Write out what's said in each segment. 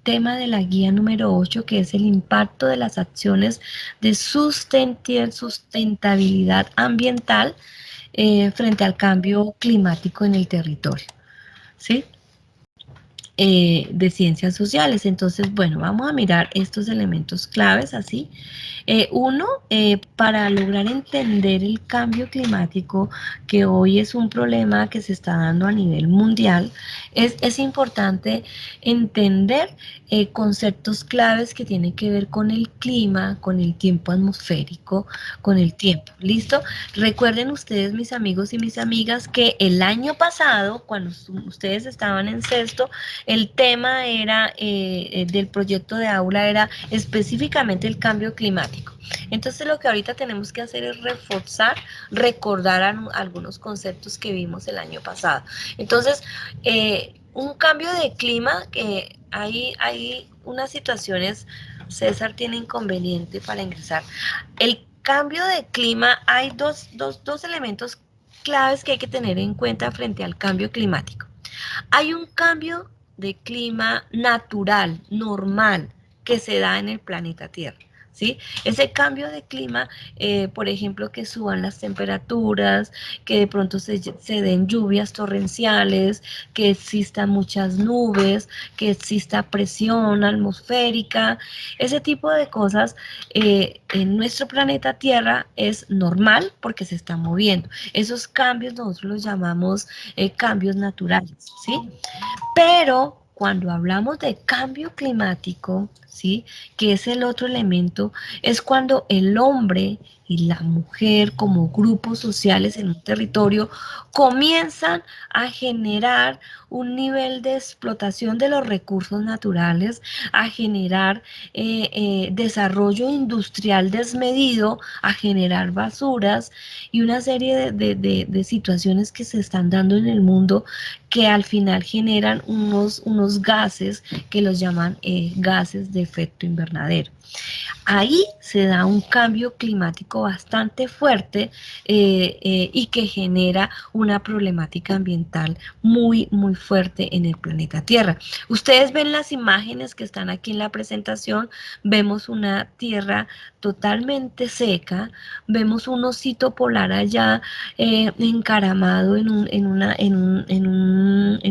tema de la guía número 8, que es el impacto de las acciones de sustentabilidad ambiental frente al cambio climático en el territorio, ¿sí? De ciencias sociales. Entonces, bueno, vamos a mirar estos elementos claves así. Uno, para lograr entender el cambio climático, que hoy es un problema que se está dando a nivel mundial, es importante entender conceptos claves que tienen que ver con el clima, con el tiempo atmosférico, con el tiempo. ¿Listo? Recuerden ustedes, mis amigos y mis amigas, que el año pasado, cuando ustedes estaban en sexto, el tema era del proyecto de aula era específicamente el cambio climático. Entonces lo que ahorita tenemos que hacer es reforzar, recordar algunos conceptos que vimos el año pasado. Entonces, un cambio de clima, hay unas situaciones, César tiene inconveniente para ingresar. El cambio de clima, hay dos elementos claves que hay que tener en cuenta frente al cambio climático. Hay un cambio de clima natural, normal, que se da en el planeta Tierra. ¿Sí? Ese cambio de clima, por ejemplo, que suban las temperaturas, que de pronto se den lluvias torrenciales, que existan muchas nubes, que exista presión atmosférica, ese tipo de cosas en nuestro planeta Tierra es normal porque se está moviendo. Esos cambios nosotros los llamamos cambios naturales, ¿sí? Pero cuando hablamos de cambio climático, ¿sí? Que es el otro elemento, es cuando el hombre y la mujer como grupos sociales en un territorio comienzan a generar un nivel de explotación de los recursos naturales, a generar desarrollo industrial desmedido, a generar basuras y una serie de situaciones que se están dando en el mundo que al final generan unos gases que los llaman gases de efecto invernadero. Ahí se da un cambio climático bastante fuerte y que genera una problemática ambiental muy, muy fuerte en el planeta Tierra. Ustedes ven las imágenes que están aquí en la presentación, vemos una tierra totalmente seca, vemos un osito polar allá encaramado en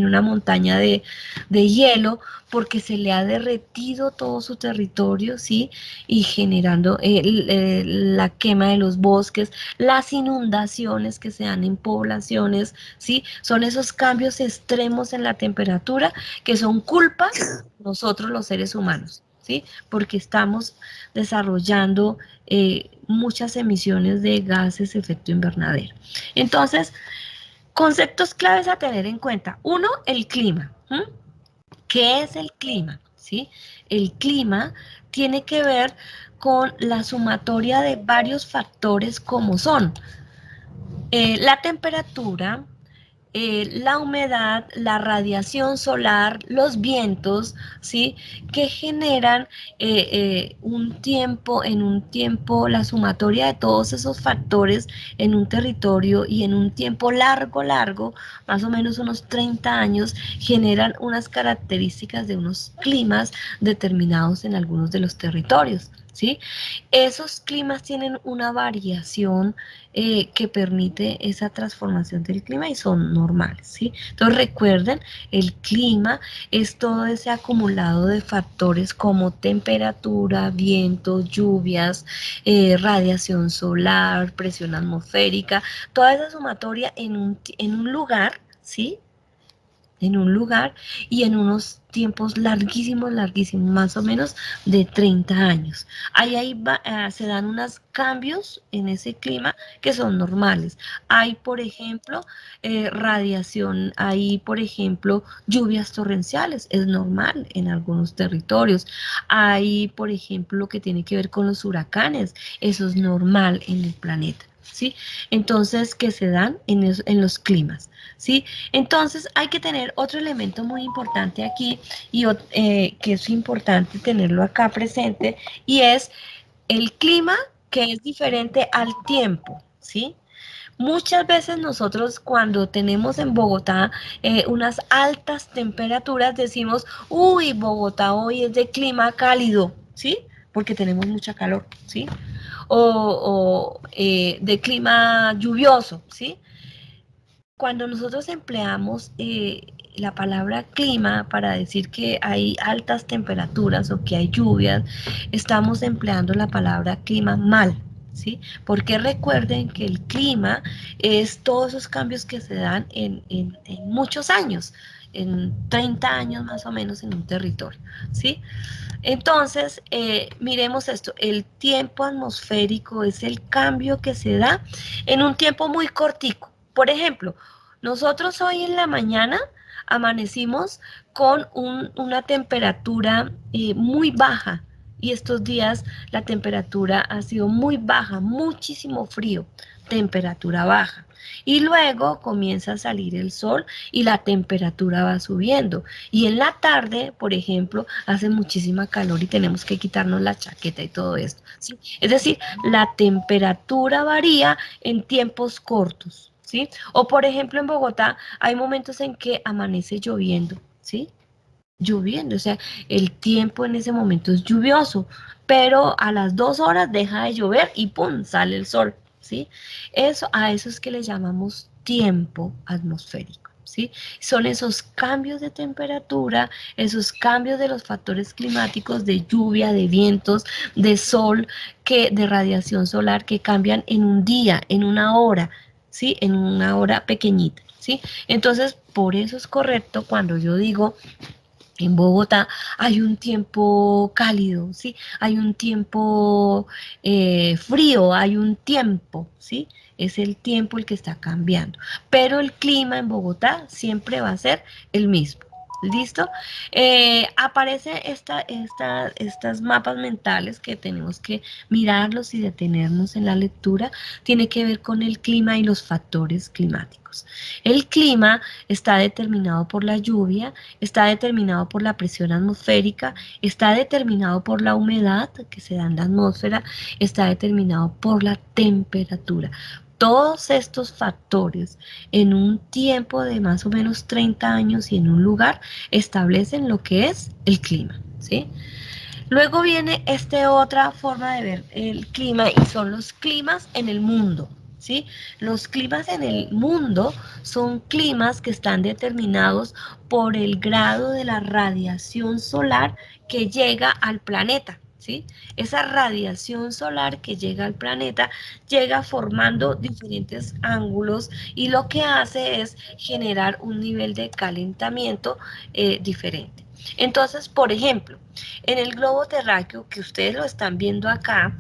una montaña de hielo porque se le ha derretido todo su territorio, ¿sí? Y generando la quema de los bosques, las inundaciones que se dan en poblaciones, ¿sí? Son esos cambios extremos en la temperatura que son culpa de nosotros los seres humanos, ¿sí? Porque estamos desarrollando muchas emisiones de gases de efecto invernadero. Entonces, conceptos claves a tener en cuenta. Uno, el clima. ¿Mm? ¿Qué es el clima? ¿Sí? El clima tiene que ver con la sumatoria de varios factores como son la temperatura, la humedad, la radiación solar, los vientos, ¿sí? Que generan en un tiempo, la sumatoria de todos esos factores en un territorio y en un tiempo largo, largo, más o menos unos 30 años, generan unas características de unos climas determinados en algunos de los territorios, ¿sí? Esos climas tienen una variación que permite esa transformación del clima y son normales, ¿sí? Entonces recuerden, el clima es todo ese acumulado de factores como temperatura, viento, lluvias, radiación solar, presión atmosférica, toda esa sumatoria en un lugar, ¿sí? En un lugar y en unos tiempos larguísimos, larguísimos, más o menos de 30 años. Ahí se dan unos cambios en ese clima que son normales. Hay, por ejemplo, radiación, hay, por ejemplo, lluvias torrenciales, es normal en algunos territorios. Hay, por ejemplo, lo que tiene que ver con los huracanes, eso es normal en el planeta. ¿Sí? Entonces, que se dan en los climas, ¿sí? Entonces, hay que tener otro elemento muy importante aquí y que es importante tenerlo acá presente y es el clima que es diferente al tiempo, ¿sí? Muchas veces nosotros cuando tenemos en Bogotá unas altas temperaturas decimos, uy, Bogotá hoy es de clima cálido, ¿sí? Porque tenemos mucha calor, ¿sí? O de clima lluvioso, ¿sí? Cuando nosotros empleamos la palabra clima para decir que hay altas temperaturas o que hay lluvias, estamos empleando la palabra clima mal, ¿sí? Porque recuerden que el clima es todos esos cambios que se dan en muchos años, en 30 años más o menos en un territorio, ¿sí? Entonces, miremos esto, el tiempo atmosférico es el cambio que se da en un tiempo muy cortico. Por ejemplo, nosotros hoy en la mañana amanecimos con una temperatura muy baja y estos días la temperatura ha sido muy baja, muchísimo frío, temperatura baja. Y luego comienza a salir el sol y la temperatura va subiendo. Y en la tarde, por ejemplo, hace muchísima calor y tenemos que quitarnos la chaqueta y todo esto, ¿sí? Es decir, la temperatura varía en tiempos cortos, ¿sí? O por ejemplo en Bogotá hay momentos en que amanece lloviendo, ¿sí? Lloviendo, o sea, el tiempo en ese momento es lluvioso, pero a las 2 horas deja de llover y ¡pum! Sale el sol, ¿sí? A eso es que le llamamos tiempo atmosférico, ¿sí? Son esos cambios de temperatura, esos cambios de los factores climáticos, de lluvia, de vientos, de sol, de radiación solar que cambian en un día, en una hora, ¿sí? En una hora pequeñita, ¿sí? Entonces, por eso es correcto cuando yo digo en Bogotá hay un tiempo cálido, ¿sí? Hay un tiempo frío, hay un tiempo, ¿sí? Es el tiempo el que está cambiando. Pero el clima en Bogotá siempre va a ser el mismo. ¿Listo? Aparece estas mapas mentales que tenemos que mirarlos y detenernos en la lectura. Tiene que ver con el clima y los factores climáticos. El clima está determinado por la lluvia, está determinado por la presión atmosférica, está determinado por la humedad que se da en la atmósfera, está determinado por la temperatura. Todos estos factores en un tiempo de más o menos 30 años y en un lugar establecen lo que es el clima, ¿sí? Luego viene esta otra forma de ver el clima y son los climas en el mundo, ¿sí? Los climas en el mundo son climas que están determinados por el grado de la radiación solar que llega al planeta, ¿sí? Esa radiación solar que llega al planeta llega formando diferentes ángulos y lo que hace es generar un nivel de calentamiento diferente. Entonces, por ejemplo, en el globo terráqueo que ustedes lo están viendo acá,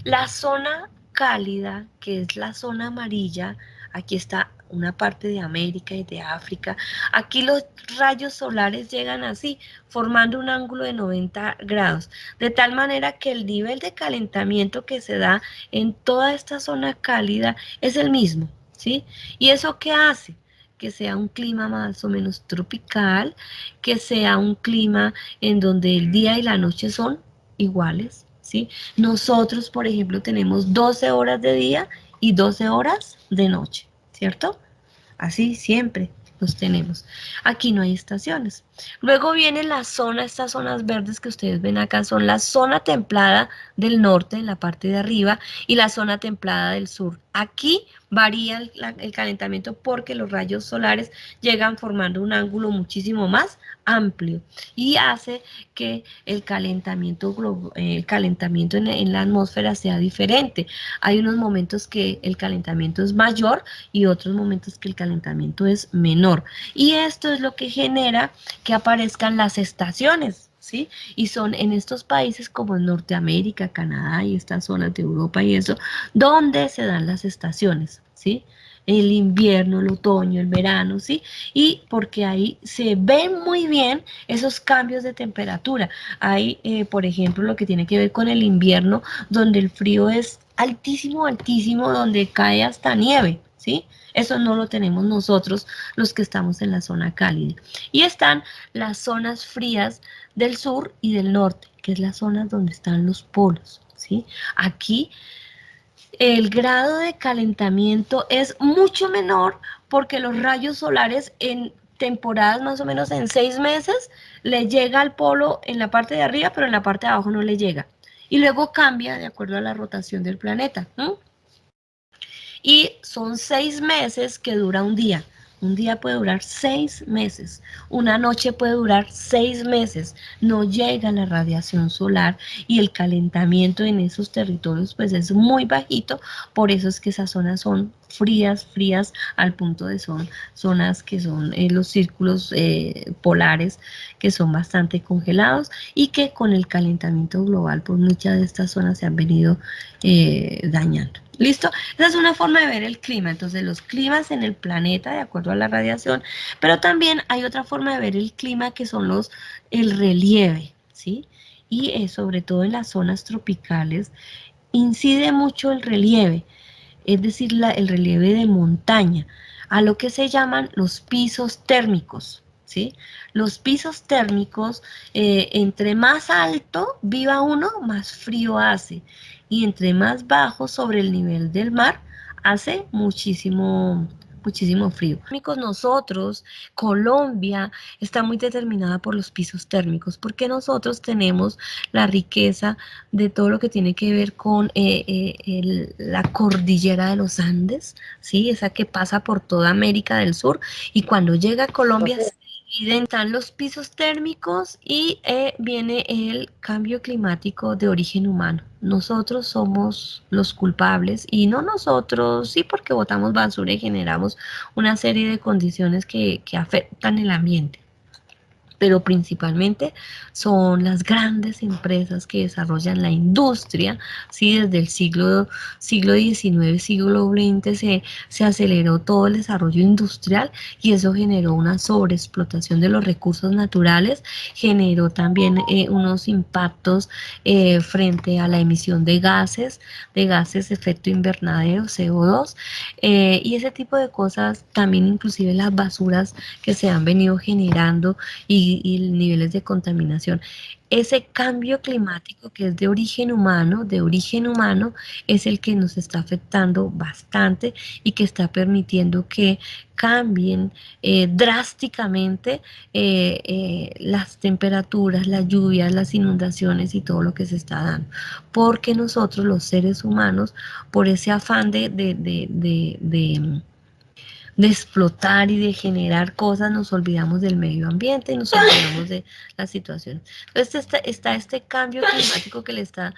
la zona cálida, que es la zona amarilla, aquí está una parte de América y de África, aquí los rayos solares llegan así, formando un ángulo de 90 grados, de tal manera que el nivel de calentamiento que se da en toda esta zona cálida es el mismo, ¿sí? ¿Y eso qué hace? Que sea un clima más o menos tropical, que sea un clima en donde el día y la noche son iguales, ¿sí? Nosotros, por ejemplo, tenemos 12 horas de día y 12 horas de noche, ¿cierto? Así siempre los tenemos. Aquí no hay estaciones. Luego viene la zona, estas zonas verdes que ustedes ven acá son la zona templada del norte, en la parte de arriba, y la zona templada del sur. Aquí varía el calentamiento porque los rayos solares llegan formando un ángulo muchísimo más amplio y hace que el calentamiento en la atmósfera sea diferente. Hay unos momentos que el calentamiento es mayor y otros momentos que el calentamiento es menor. Y esto es lo que genera que aparezcan las estaciones, ¿sí? Y son en estos países como en Norteamérica, Canadá y estas zonas de Europa y eso, donde se dan las estaciones, ¿sí? El invierno, el otoño, el verano, ¿sí? Y porque ahí se ven muy bien esos cambios de temperatura. Hay, por ejemplo, lo que tiene que ver con el invierno, donde el frío es altísimo, altísimo, donde cae hasta nieve, ¿sí? Eso no lo tenemos nosotros, los que estamos en la zona cálida. Y están las zonas frías del sur y del norte, que es las zonas donde están los polos, ¿sí? Aquí El grado de calentamiento es mucho menor porque los rayos solares en temporadas más o menos en 6 meses le llega al polo en la parte de arriba, pero en la parte de abajo no le llega. Y luego cambia de acuerdo a la rotación del planeta. Y son 6 meses que dura un día. Un día puede durar 6 meses. Una noche puede durar 6 meses. No llega la radiación solar y el calentamiento en esos territorios pues es muy bajito. Por eso es que esas zonas son frías, frías al punto de son zonas que son los círculos polares que son bastante congelados y que con el calentamiento global pues muchas de estas zonas se han venido dañando. ¿Listo? Esa es una forma de ver el clima. Entonces, los climas en el planeta, de acuerdo a la radiación, pero también hay otra forma de ver el clima que son el relieve, ¿sí? Y sobre todo en las zonas tropicales, incide mucho el relieve, es decir, el relieve de montaña, a lo que se llaman los pisos térmicos, ¿sí? Los pisos térmicos, entre más alto viva uno, más frío hace, y entre más bajo sobre el nivel del mar, hace muchísimo frío. Nosotros, Colombia, está muy determinada por los pisos térmicos, porque nosotros tenemos la riqueza de todo lo que tiene que ver con la cordillera de los Andes, ¿sí? Esa que pasa por toda América del Sur, y cuando llega a Colombia se dividen, están los pisos térmicos y viene el cambio climático de origen humano. Nosotros somos los culpables, y no nosotros, sí, porque botamos basura y generamos una serie de condiciones que afectan el ambiente, pero principalmente son las grandes empresas que desarrollan la industria, ¿sí? Desde el siglo XIX, siglo XX se aceleró todo el desarrollo industrial y eso generó una sobreexplotación de los recursos naturales, generó también unos impactos frente a la emisión de gases de efecto invernadero, CO2, y ese tipo de cosas, también inclusive las basuras que se han venido generando y niveles de contaminación. Ese cambio climático que es de origen humano, es el que nos está afectando bastante y que está permitiendo que cambien drásticamente las temperaturas, las lluvias, las inundaciones y todo lo que se está dando. Porque nosotros, los seres humanos, por ese afán de explotar y de generar cosas, nos olvidamos del medio ambiente y nos olvidamos de las situaciones. Entonces está este cambio climático que le está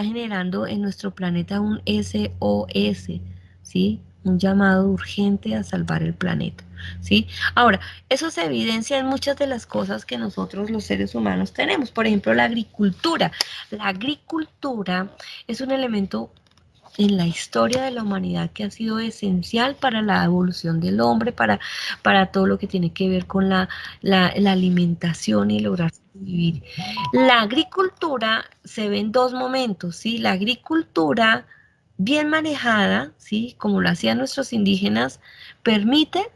generando en nuestro planeta un SOS, ¿sí? Un llamado urgente a salvar el planeta, ¿sí? Ahora, eso se evidencia en muchas de las cosas que nosotros los seres humanos tenemos. Por ejemplo, la agricultura. La agricultura es un elemento en la historia de la humanidad que ha sido esencial para la evolución del hombre, para todo lo que tiene que ver con la alimentación y lograr vivir. La agricultura se ve en dos momentos, ¿sí? La agricultura bien manejada, ¿sí? Como lo hacían nuestros indígenas, permite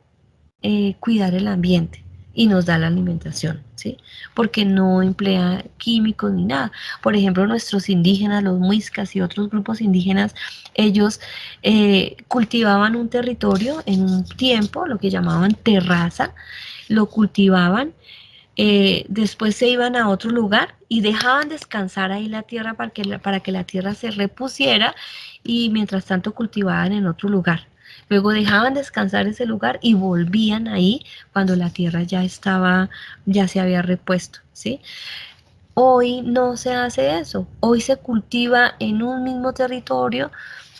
cuidar el ambiente y nos da la alimentación, ¿sí? Porque no emplea químicos ni nada. Por ejemplo, nuestros indígenas, los muiscas y otros grupos indígenas, ellos cultivaban un territorio en un tiempo, lo que llamaban terraza, lo cultivaban, después se iban a otro lugar y dejaban descansar ahí la tierra para que la tierra se repusiera, y mientras tanto cultivaban en otro lugar. Luego dejaban descansar ese lugar y volvían ahí cuando la tierra ya se había repuesto, ¿sí? Hoy no se hace eso. Hoy se cultiva en un mismo territorio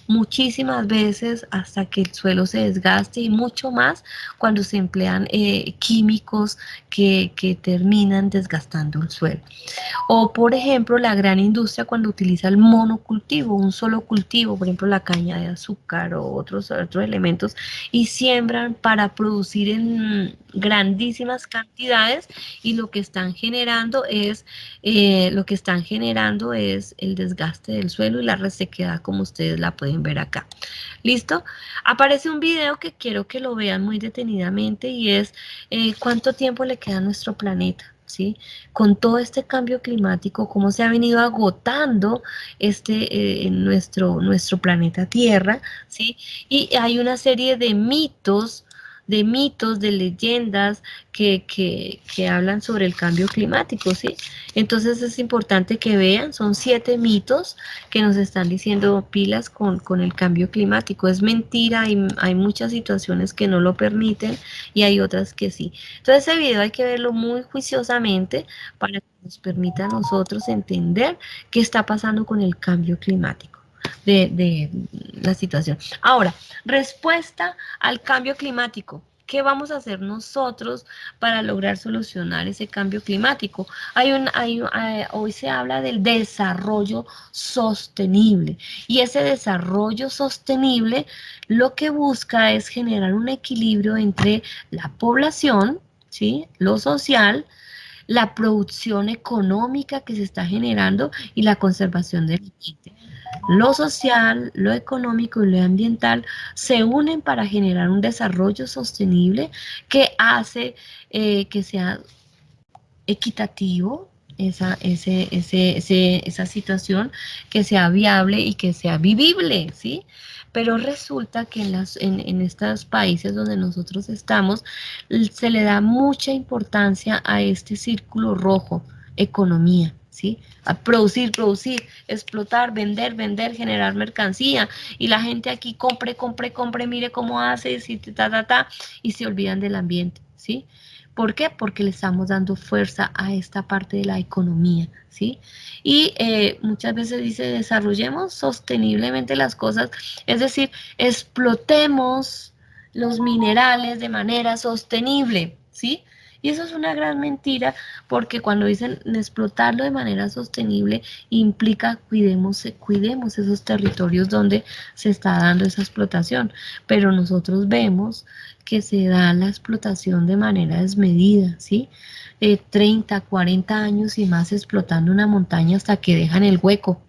muchísimas veces hasta que el suelo se desgaste, y mucho más cuando se emplean químicos que terminan desgastando el suelo. O, por ejemplo, la gran industria cuando utiliza el monocultivo, un solo cultivo, por ejemplo, la caña de azúcar o otros elementos, y siembran para producir en grandísimas cantidades, y lo que están generando es el desgaste del suelo y la resequedad, como ustedes la pueden ver acá. ¿Listo? Aparece un video que quiero que lo vean muy detenidamente, y es cuánto tiempo le queda a nuestro planeta. ¿sí? Con todo este cambio climático, cómo se ha venido agotando nuestro planeta Tierra, ¿sí? Y hay una serie de leyendas que hablan sobre el cambio climático, ¿sí? Entonces es importante que vean, son 7 mitos que nos están diciendo pilas con el cambio climático. Es mentira, hay muchas situaciones que no lo permiten y hay otras que sí. Entonces ese video hay que verlo muy juiciosamente para que nos permita a nosotros entender qué está pasando con el cambio climático. De la situación. Ahora, respuesta al cambio climático. ¿Qué vamos a hacer nosotros para lograr solucionar ese cambio climático? Hoy se habla del desarrollo sostenible y ese desarrollo sostenible lo que busca es generar un equilibrio entre la población, ¿sí? Lo social, la producción económica que se está generando y la conservación del ambiente. Lo social, lo económico y lo ambiental se unen para generar un desarrollo sostenible que hace que sea equitativo esa situación, que sea viable y que sea vivible, ¿sí? Pero resulta que en estos países donde nosotros estamos, se le da mucha importancia a este círculo rojo, economía, ¿sí? A producir, producir, explotar, vender, vender, generar mercancía. Y la gente aquí compre, compre, compre, mire cómo hace, y, y se olvidan del ambiente, ¿sí? ¿Por qué? Porque le estamos dando fuerza a esta parte de la economía, ¿sí? Y muchas veces dice, desarrollemos sosteniblemente las cosas, es decir, explotemos los minerales de manera sostenible, ¿sí? Y eso es una gran mentira porque cuando dicen explotarlo de manera sostenible implica cuidemos esos territorios donde se está dando esa explotación. Pero nosotros vemos que se da la explotación de manera desmedida, ¿sí? 30, 40 años y más explotando una montaña hasta que dejan el hueco,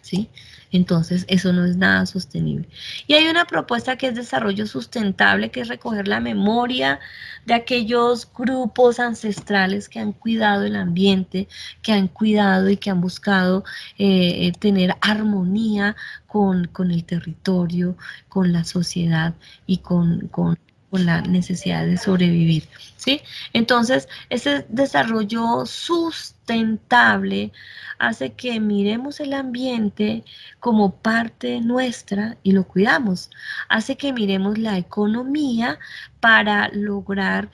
¿sí? Entonces, eso no es nada sostenible. Y hay una propuesta que es desarrollo sustentable, que es recoger la memoria de aquellos grupos ancestrales que han cuidado el ambiente, que han cuidado y que han buscado tener armonía con el territorio, con la sociedad y con la necesidad de sobrevivir, ¿sí? Entonces, ese desarrollo sustentable hace que miremos el ambiente como parte nuestra y lo cuidamos. Hace que miremos la economía para lograr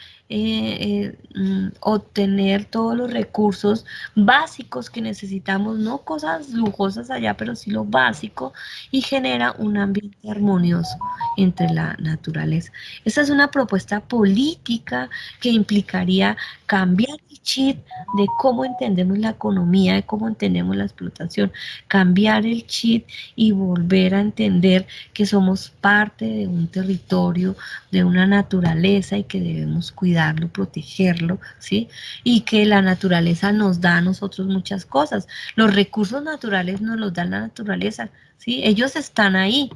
obtener todos los recursos básicos que necesitamos, no cosas lujosas allá, pero sí lo básico, y genera un ambiente armonioso entre la naturaleza. Esa es una propuesta política que implicaría cambiar el chip de cómo entendemos la economía, de cómo entendemos la explotación, cambiar el chip y volver a entender que somos parte de un territorio, de una naturaleza y que debemos cuidarlo, protegerlo, ¿sí? Y que la naturaleza nos da a nosotros muchas cosas. Los recursos naturales nos los da la naturaleza, ¿sí? Ellos están ahí.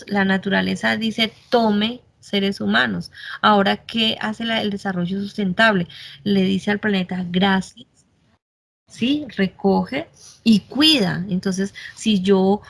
La naturaleza dice, tome seres humanos. Ahora, ¿qué hace el desarrollo sustentable? Le dice al planeta, gracias, ¿sí? Recoge y cuida. Entonces, si yo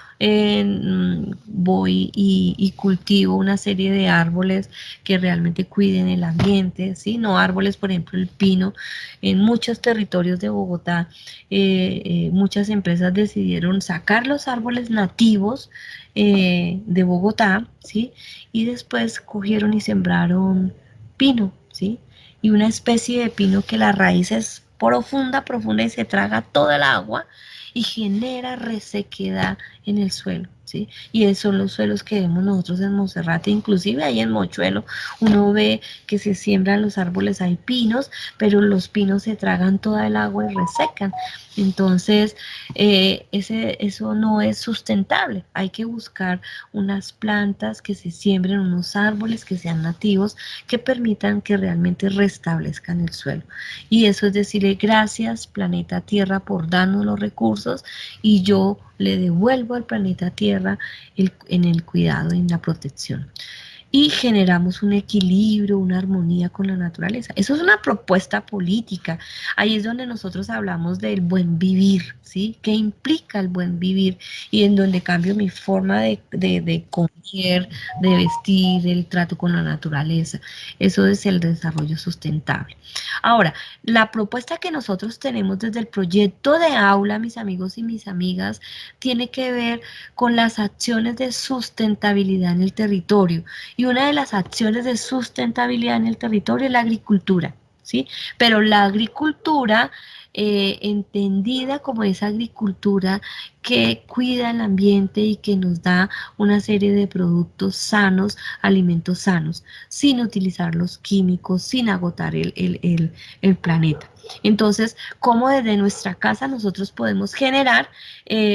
voy y cultivo una serie de árboles que realmente cuiden el ambiente, ¿sí? No árboles, por ejemplo, el pino. En muchos territorios de Bogotá, muchas empresas decidieron sacar los árboles nativos de Bogotá, ¿sí? Y después cogieron y sembraron pino, ¿sí? Y una especie de pino que la raíz es profunda, profunda y se traga toda el agua y genera resequedad en el suelo, ¿sí? Y esos son los suelos que vemos nosotros en Monserrate, inclusive ahí en Mochuelo, uno ve que se siembran los árboles, hay pinos, pero los pinos se tragan toda el agua y resecan. Entonces, eso no es sustentable. Hay que buscar unas plantas que se siembren, unos árboles que sean nativos, que permitan que realmente restablezcan el suelo. Y eso es decirle gracias, planeta Tierra, por darnos los recursos y yo le devuelvo al planeta Tierra en el cuidado y en la protección. y generamos un equilibrio, una armonía con la naturaleza. Eso es una propuesta política. Ahí es donde nosotros hablamos del buen vivir, ¿sí? ¿Qué implica el buen vivir? Y en donde cambio mi forma de comer, de vestir, el trato con la naturaleza. Eso es el desarrollo sustentable. Ahora, la propuesta que nosotros tenemos desde el proyecto de aula, mis amigos y mis amigas, tiene que ver con las acciones de sustentabilidad en el territorio. Y una de las acciones de sustentabilidad en el territorio es la agricultura, ¿sí? Pero la agricultura entendida como esa agricultura que cuida el ambiente y que nos da una serie de productos sanos, alimentos sanos, sin utilizar los químicos, sin agotar el planeta. Entonces, ¿cómo desde nuestra casa nosotros podemos generar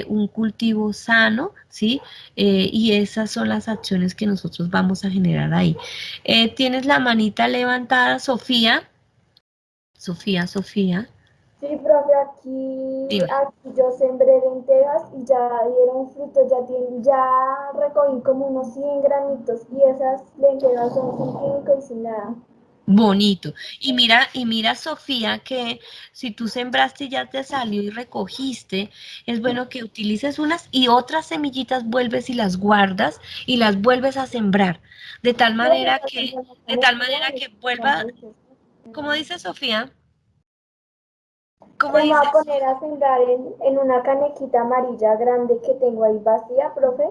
un cultivo sano, ¿sí? Y esas son las acciones que nosotros vamos a generar ahí. Tienes la manita levantada, Sofía. Sofía, Sofía. Sí, profe, aquí, Dime. aquí yo sembré lentejas y ya dieron frutos, ya recogí como unos 100 granitos y esas lentejas son sin químico y sin nada. Bonito. Y mira, Sofía, que si tú sembraste y ya te salió y recogiste, es bueno que utilices unas y otras semillitas vuelves y las guardas y las vuelves a sembrar. De tal Profe, manera las que, sembré en la de tal canetica manera y que están vuelva, felices. ¿cómo dice Sofía? ¿Cómo Pues me voy a dices? poner a sembrar en una canequita amarilla grande que tengo ahí vacía, profe,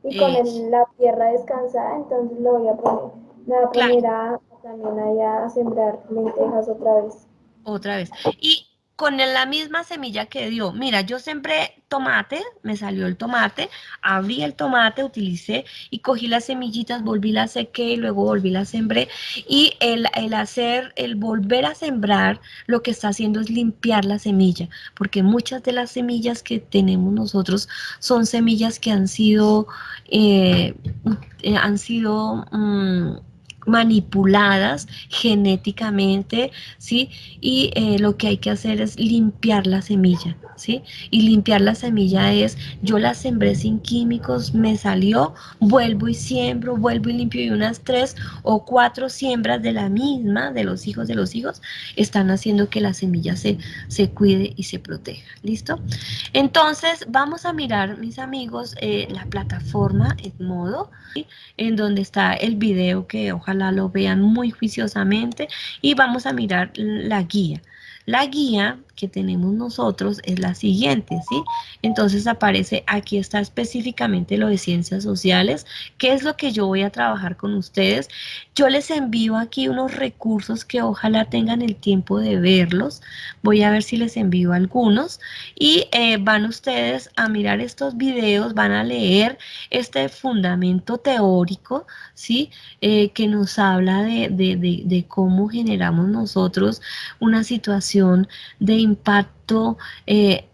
y con Eh, la tierra descansada, entonces lo voy a poner, me voy a claro. poner a también ahí a sembrar lentejas otra vez. Otra vez. Y con la misma semilla que dio, mira, yo sembré tomate, me salió el tomate, abrí el tomate, utilicé y cogí las semillitas, volví la sequé y luego volví la sembré. Y el volver a sembrar, lo que está haciendo es limpiar la semilla, porque muchas de las semillas que tenemos nosotros son semillas que eh, han sido manipuladas genéticamente, ¿sí? Y lo que hay que hacer es limpiar la semilla, ¿sí? Y limpiar la semilla es, yo la sembré sin químicos, me salió, vuelvo y siembro, vuelvo y limpio y unas 3 o 4 siembras de la misma, de los hijos, están haciendo que la semilla se cuide y se proteja, ¿listo? Entonces, vamos a mirar, mis amigos, la plataforma Edmodo, ¿sí? En donde está el video que ojalá lo vean muy juiciosamente y vamos a mirar la guía. La guía que tenemos nosotros es la siguiente, ¿sí? Entonces aparece, aquí está específicamente lo de ciencias sociales, qué es lo que yo voy a trabajar con ustedes. Yo les envío aquí unos recursos que ojalá tengan el tiempo de verlos. Voy a ver si les envío algunos y van ustedes a mirar estos videos, van a leer este fundamento teórico, ¿sí? Que nos habla de cómo generamos nosotros una situación de impacto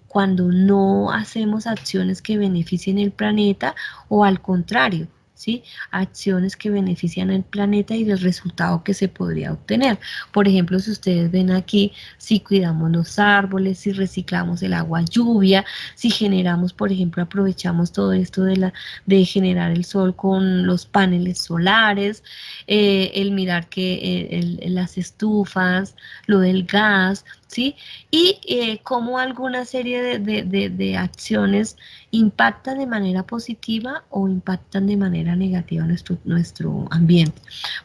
cuando no hacemos acciones que beneficien el planeta o al contrario, ¿sí? Acciones que benefician el planeta y el resultado que se podría obtener. Por ejemplo, si ustedes ven aquí, si cuidamos los árboles, si reciclamos el agua lluvia, si generamos, por ejemplo, aprovechamos todo esto de generar el sol con los paneles solares, el mirar que las estufas, lo del gas, ¿sí? Y cómo alguna serie de acciones impactan de manera positiva o impactan de manera negativa nuestro ambiente.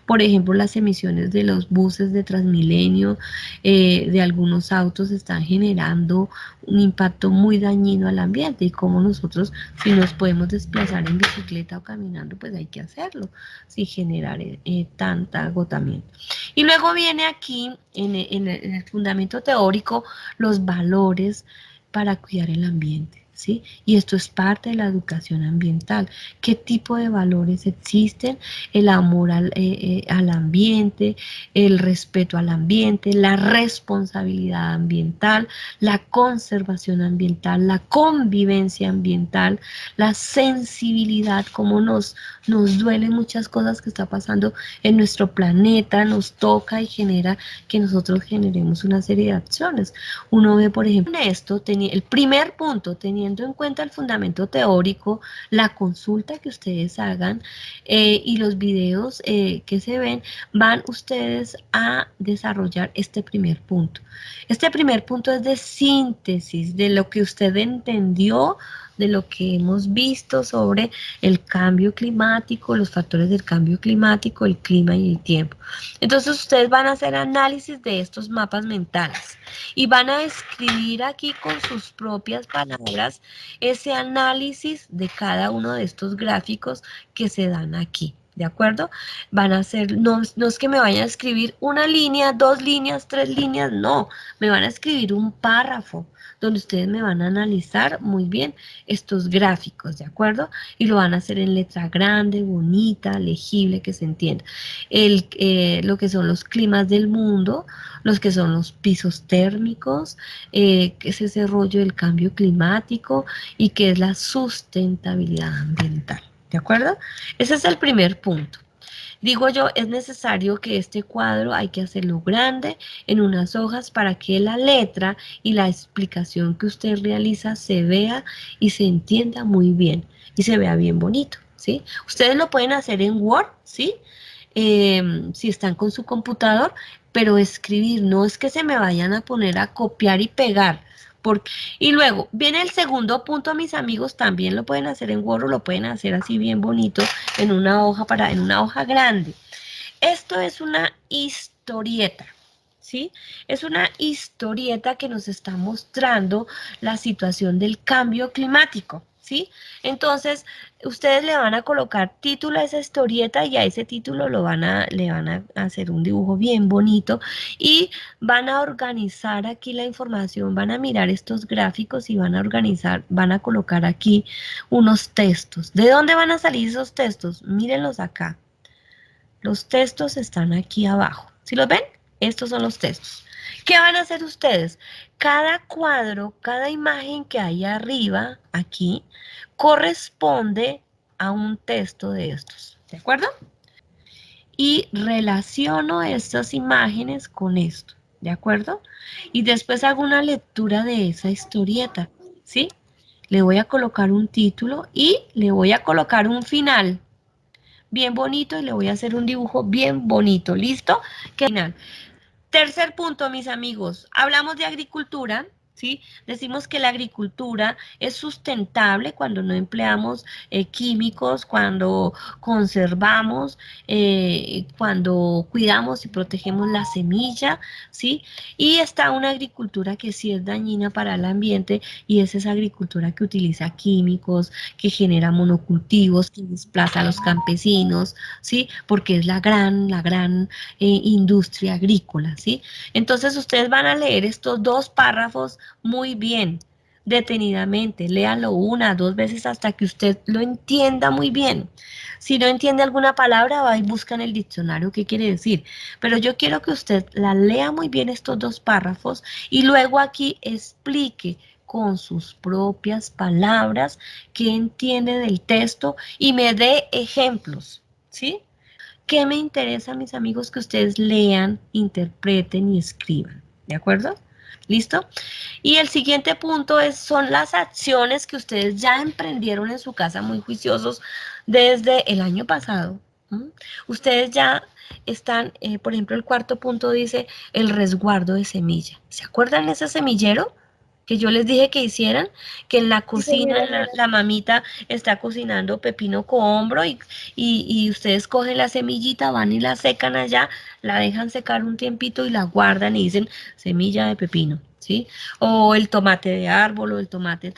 Por ejemplo, las emisiones de los buses de Transmilenio, de algunos autos están generando un impacto muy dañino al ambiente y como nosotros, si nos podemos desplazar en bicicleta o caminando, pues hay que hacerlo, sin generar tanta agotamiento. Y luego viene aquí, en el fundamento teórico, los valores para cuidar el ambiente, ¿sí? Y esto es parte de la educación ambiental. ¿Qué tipo de valores existen? El amor al ambiente, el respeto al ambiente, la responsabilidad ambiental, la conservación ambiental, la convivencia ambiental, la sensibilidad, cómo nos duelen muchas cosas que está pasando en nuestro planeta, nos toca y genera que nosotros generemos una serie de acciones. Uno ve, por ejemplo, esto, el primer punto, teniendo teniendo en cuenta el fundamento teórico, la consulta que ustedes hagan y los videos que se ven, van ustedes a desarrollar este primer punto. Este primer punto es de síntesis de lo que usted entendió, de lo que hemos visto sobre el cambio climático, los factores del cambio climático, el clima y el tiempo. Entonces ustedes van a hacer análisis de estos mapas mentales y van a escribir aquí con sus propias palabras ese análisis de cada uno de estos gráficos que se dan aquí. ¿De acuerdo? Van a hacer, no es que me vayan a escribir una línea, 2 líneas, 3 líneas, no, me van a escribir un párrafo donde ustedes me van a analizar muy bien estos gráficos, ¿de acuerdo? Y lo van a hacer en letra grande, bonita, legible, que se entienda. Lo que son los climas del mundo, los que son los pisos térmicos, que es ese rollo del cambio climático y que es la sustentabilidad ambiental, ¿de acuerdo? Ese es el primer punto. Digo yo, es necesario que este cuadro hay que hacerlo grande en unas hojas para que la letra y la explicación que usted realiza se vea y se entienda muy bien y se vea bien bonito, ¿sí? Ustedes lo pueden hacer en Word, ¿sí? Si están con su computador, pero escribir, no es que se me vayan a poner a copiar y pegar. Y luego viene el segundo punto, mis amigos, también lo pueden hacer en Word o lo pueden hacer así bien bonito en una hoja en una hoja grande. Esto es una historieta, ¿sí? Es una historieta que nos está mostrando la situación del cambio climático, ¿sí? Entonces, ustedes le van a colocar título a esa historieta y a ese título le van a hacer un dibujo bien bonito y van a organizar aquí la información, van a mirar estos gráficos y van a organizar, van a colocar aquí unos textos. ¿De dónde van a salir esos textos? Mírenlos acá. Los textos están aquí abajo. ¿Sí los ven? Estos son los textos. ¿Qué van a hacer ustedes? Cada cuadro, cada imagen que hay arriba, aquí, corresponde a un texto de estos. ¿De acuerdo? Y relaciono estas imágenes con esto. ¿De acuerdo? Y después hago una lectura de esa historieta. ¿Sí? Le voy a colocar un título y le voy a colocar un final bien bonito y le voy a hacer un dibujo bien bonito, ¿listo? Que final. Tercer punto, mis amigos, hablamos de agricultura, ¿sí? Decimos que la agricultura es sustentable cuando no empleamos químicos, cuando conservamos, cuando cuidamos y protegemos la semilla, ¿sí? Y está una agricultura que sí es dañina para el ambiente y es esa agricultura que utiliza químicos, que genera monocultivos, que desplaza a los campesinos, ¿sí? Porque es la gran industria agrícola, ¿sí? Entonces ustedes van a leer estos 2 párrafos muy bien, detenidamente, léanlo 1, 2 veces hasta que usted lo entienda muy bien. Si no entiende alguna palabra, va y busca en el diccionario qué quiere decir. Pero yo quiero que usted la lea muy bien estos 2 párrafos y luego aquí explique con sus propias palabras qué entiende del texto y me dé ejemplos, ¿sí? ¿Qué me interesa, mis amigos? Que ustedes lean, interpreten y escriban, ¿de acuerdo? ¿Listo? Y el siguiente punto son las acciones que ustedes ya emprendieron en su casa muy juiciosos desde el año pasado. Ustedes ya están, por ejemplo, el cuarto punto dice el resguardo de semilla. ¿Se acuerdan de ese semillero que yo les dije que hicieran? Que en la Sí, cocina señora. la mamita está cocinando pepino cohombro y ustedes cogen la semillita, van y la secan allá, la dejan secar un tiempito y la guardan y dicen semilla de pepino, ¿sí? O el tomate de árbol o el tomate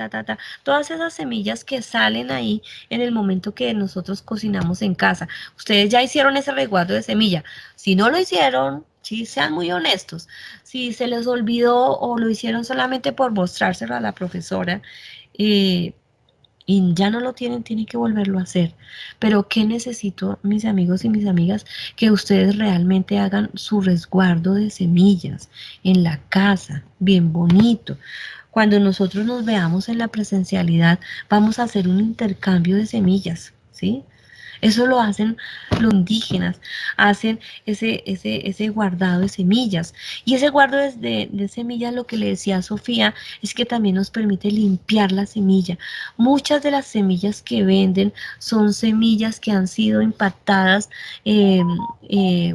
todas esas semillas que salen ahí en el momento que nosotros cocinamos en casa. Ustedes ya hicieron ese resguardo de semilla. Si no lo hicieron, sí, sean muy honestos. Si se les olvidó o lo hicieron solamente por mostrárselo a la profesora, eh, y ya no lo tienen, tienen que volverlo a hacer. Pero ¿qué necesito, mis amigos y mis amigas? Que ustedes realmente hagan su resguardo de semillas en la casa, bien bonito. Cuando nosotros nos veamos en la presencialidad, vamos a hacer un intercambio de semillas, ¿sí? Eso lo hacen los indígenas, hacen ese guardado de semillas. Y ese guardo de semillas, lo que le decía a Sofía, es que también nos permite limpiar la semilla. Muchas de las semillas que venden son semillas que han sido impactadas eh, eh,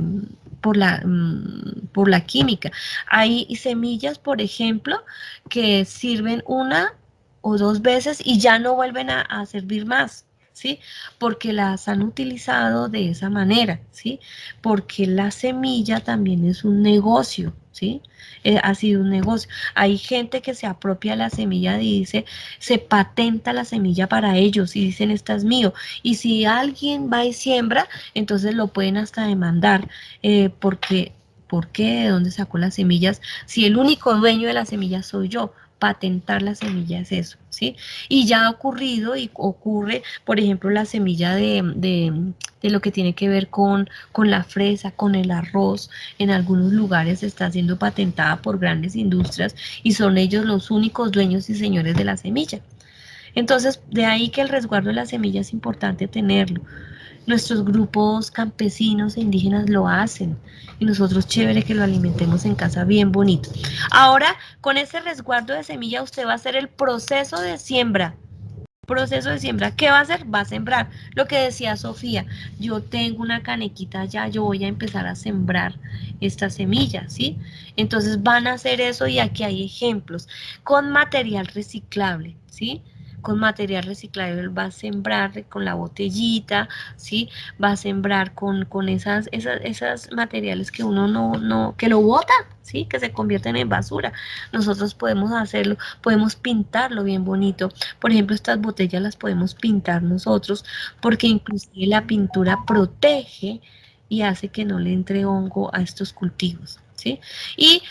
por la química. Hay semillas, por ejemplo, que sirven una o dos veces y ya no vuelven a servir más. ¿Sí? Porque las han utilizado de esa manera, ¿sí? Porque la semilla también es un negocio, ¿sí? Ha sido un negocio. Hay gente que se apropia la semilla y dice, se patenta la semilla para ellos y dicen, esta es mío. Y si alguien va y siembra, entonces lo pueden hasta demandar, porque, ¿por qué? ¿De dónde sacó las semillas? Si el único dueño de las semillas soy yo, patentar la semilla es eso, ¿sí? Y ya ha ocurrido y ocurre, por ejemplo, la semilla de lo que tiene que ver con la fresa, con el arroz. En algunos lugares está siendo patentada por grandes industrias y son ellos los únicos dueños y señores de la semilla. Entonces, de ahí que el resguardo de la semilla es importante tenerlo. Nuestros grupos campesinos e indígenas lo hacen y nosotros chévere que lo alimentemos en casa bien bonito. Ahora, con ese resguardo de semilla, usted va a hacer el proceso de siembra. Proceso de siembra. ¿Qué va a hacer? Va a sembrar. Lo que decía Sofía, yo tengo una canequita ya, yo voy a empezar a sembrar esta semilla, ¿sí? Entonces van a hacer eso y aquí hay ejemplos con material reciclable, ¿sí? Con material reciclable va a sembrar con la botellita, ¿sí? Va a sembrar con esas materiales que uno que lo bota, ¿sí? Que se convierten en basura. Nosotros podemos hacerlo, podemos pintarlo bien bonito. Por ejemplo, estas botellas las podemos pintar nosotros porque inclusive la pintura protege y hace que no le entre hongo a estos cultivos, ¿sí? Y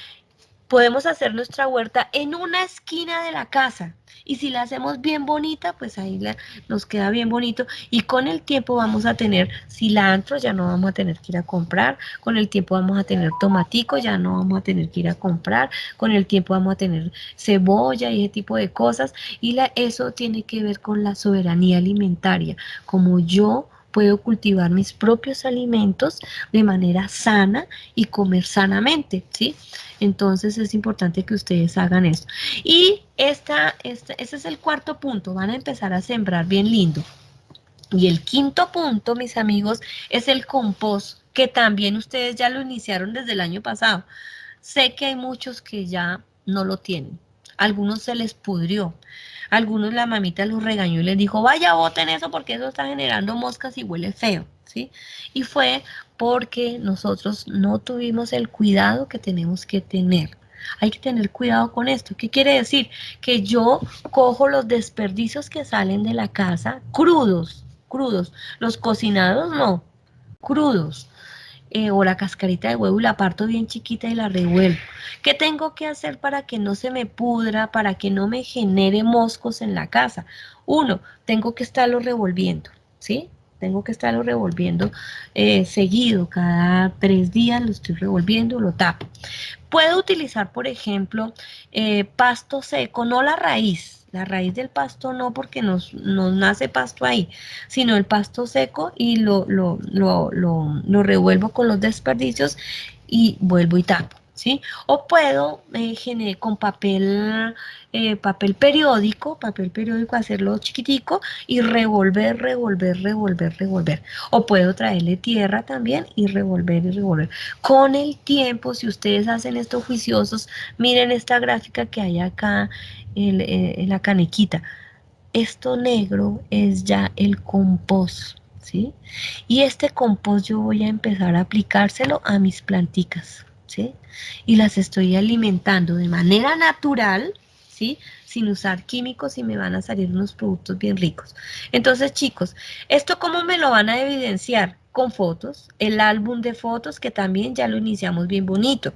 podemos hacer nuestra huerta en una esquina de la casa. Y si la hacemos bien bonita, pues ahí nos queda bien bonito. Y con el tiempo vamos a tener cilantro, ya no vamos a tener que ir a comprar. Con el tiempo vamos a tener tomatico, ya no vamos a tener que ir a comprar. Con el tiempo vamos a tener cebolla y ese tipo de cosas. Y eso tiene que ver con la soberanía alimentaria. Como yo puedo cultivar mis propios alimentos de manera sana y comer sanamente, ¿sí? Entonces es importante que ustedes hagan esto. Y ese es el cuarto punto, van a empezar a sembrar bien lindo. Y el quinto punto, mis amigos, es el compost, que también ustedes ya lo iniciaron desde el año pasado. Sé que hay muchos que ya no lo tienen. Algunos se les pudrió. Algunos la mamita los regañó y les dijo, vaya, boten eso porque eso está generando moscas y huele feo, ¿sí? Y fue porque nosotros no tuvimos el cuidado que tenemos que tener. Hay que tener cuidado con esto. ¿Qué quiere decir? Que yo cojo los desperdicios que salen de la casa crudos, crudos. Los cocinados no, crudos, o la cascarita de huevo y la parto bien chiquita y la revuelvo. ¿Qué tengo que hacer para que no se me pudra, para que no me genere moscos en la casa? Uno, tengo que estarlo revolviendo, ¿sí? Tengo que estarlo revolviendo seguido, cada 3 días lo estoy revolviendo, lo tapo. Puedo utilizar, por ejemplo, pasto seco, no la raíz del pasto no porque nos nace pasto ahí, sino el pasto seco y lo revuelvo con los desperdicios y vuelvo y tapo, ¿sí? O puedo con papel periódico hacerlo chiquitico y revolver, revolver, revolver, revolver. O puedo traerle tierra también y revolver y revolver. Con el tiempo, si ustedes hacen esto juiciosos, miren esta gráfica que hay acá en la canequita. Esto negro es ya el compost, ¿sí? Y este compost yo voy a empezar a aplicárselo a mis planticas, ¿sí? Y las estoy alimentando de manera natural, ¿sí? Sin usar químicos y me van a salir unos productos bien ricos. Entonces, chicos, ¿esto cómo me lo van a evidenciar? Con fotos, el álbum de fotos que también ya lo iniciamos bien bonito.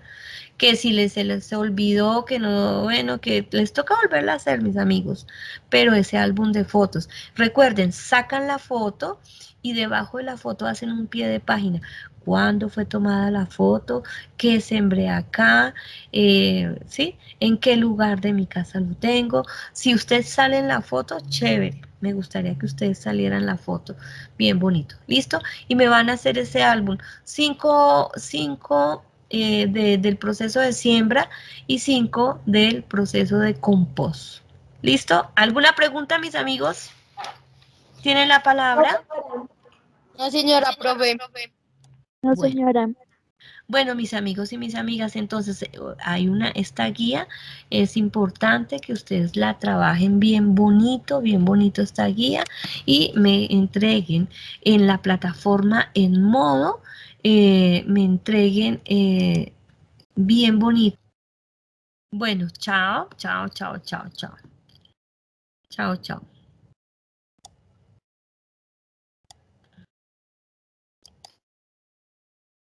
que si se les olvidó, que no, bueno, que les toca volverla a hacer, mis amigos, pero ese álbum de fotos. Recuerden, sacan la foto y debajo de la foto hacen un pie de página. ¿Cuándo fue tomada la foto? ¿Qué sembré acá? ¿Sí? ¿En qué lugar de mi casa lo tengo? Si usted sale en la foto, chévere. Me gustaría que ustedes salieran en la foto. Bien bonito. ¿Listo? Y me van a hacer ese álbum. Cinco del proceso de siembra y 5 del proceso de compost. ¿Listo? ¿Alguna pregunta, mis amigos? ¿Tienen la No, palabra? señora. No, señora, profe. No, Bueno. señora. Bueno, mis amigos y mis amigas, entonces esta guía, es importante que ustedes la trabajen bien bonito esta guía y me entreguen en la plataforma en modo, me entreguen bien bonito. Bueno, chao, chao, chao, chao, chao. Chao, chao.